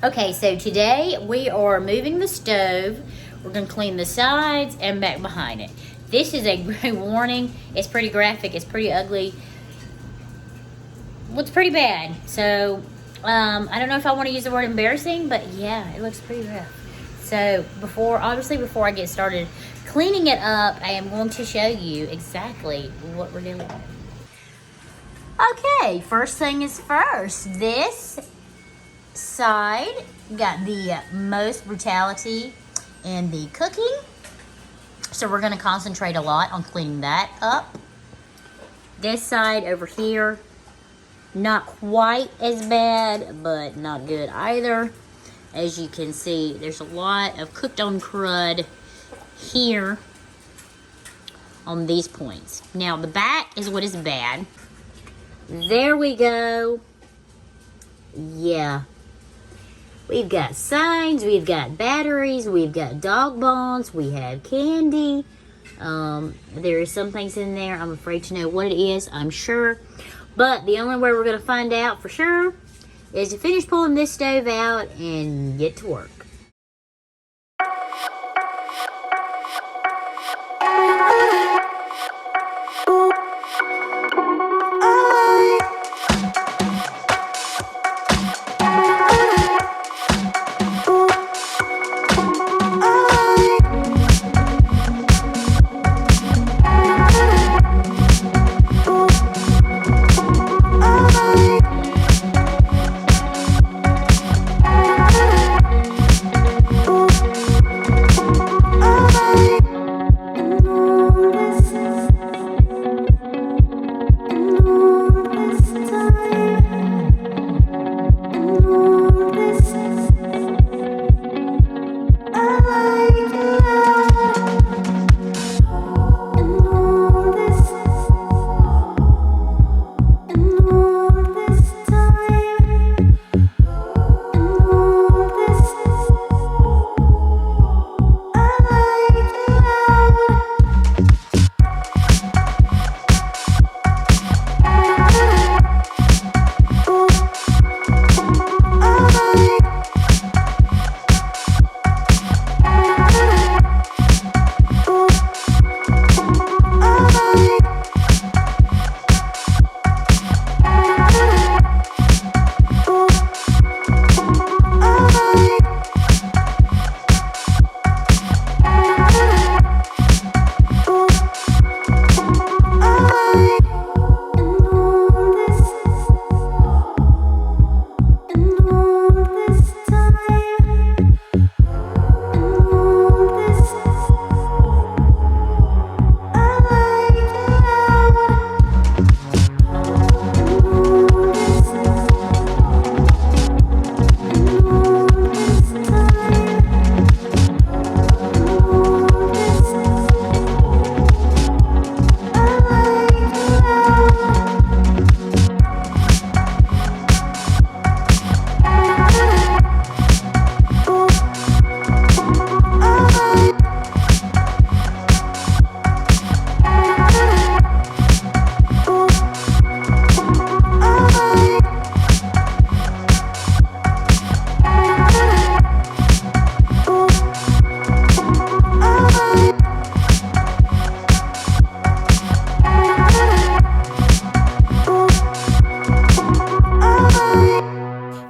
Okay, so today we are moving the stove. We're going to clean the sides and back behind it. This is a great warning. It's pretty graphic. It's pretty ugly. Looks pretty bad. So, I don't know if I want to use the word embarrassing, but yeah, it looks pretty rough. So, before I get started cleaning it up, I am going to show you exactly what we're doing. Okay, first thing is first. This side got the most brutality in the cooking, so we're going to concentrate a lot on cleaning that up. This side over here, not quite as bad, but not good either. As you can see, there's a lot of cooked on crud here on these points. Now the back is what is bad. There we go. Yeah. We've got signs, we've got batteries, we've got dog bones, we have candy. There are some things in there. I'm afraid to know what it is, I'm sure. But the only way we're going to find out for sure is to finish pulling this stove out and get to work.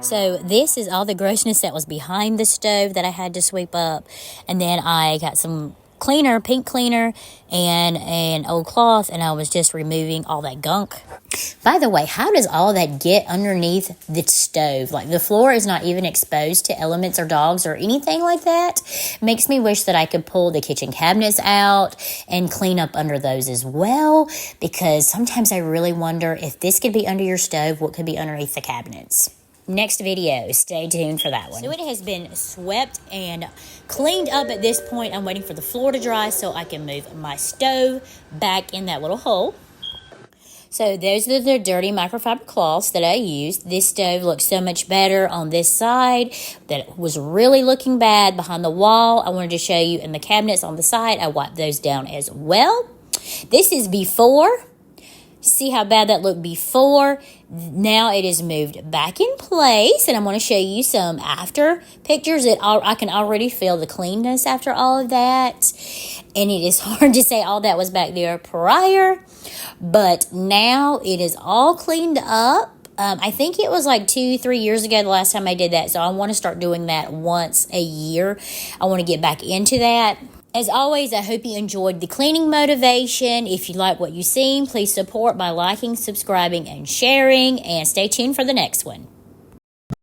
So this is all the grossness that was behind the stove that I had to sweep up. And then I got some cleaner, pink cleaner, and an old cloth, and I was just removing all that gunk. By the way, how does all that get underneath the stove? Like, the floor is not even exposed to elements or dogs or anything like that. Makes me wish that I could pull the kitchen cabinets out and clean up under those as well, because sometimes I really wonder if this could be under your stove, what could be underneath the cabinets. Next video, stay tuned for that one. So it has been swept and cleaned up at this point. I'm waiting for the floor to dry so I can move my stove back in that little hole. So those are the dirty microfiber cloths that I used. This stove looks so much better on this side. That was really looking bad behind the wall. I wanted to show you in the cabinets on the side. I wiped those down as well. This is before. See how bad that looked before, Now it is moved back in place, and I'm going to show you some after pictures. I can already feel the cleanness after all of that, and it is hard to say all that was back there prior, but now it is all cleaned up. I think it was like 2-3 years ago the last time I did that, so I want to start doing that once a year. I want to get back into that. As always, I hope you enjoyed the cleaning motivation. If you like what you've seen, please support by liking, subscribing, and sharing. And stay tuned for the next one.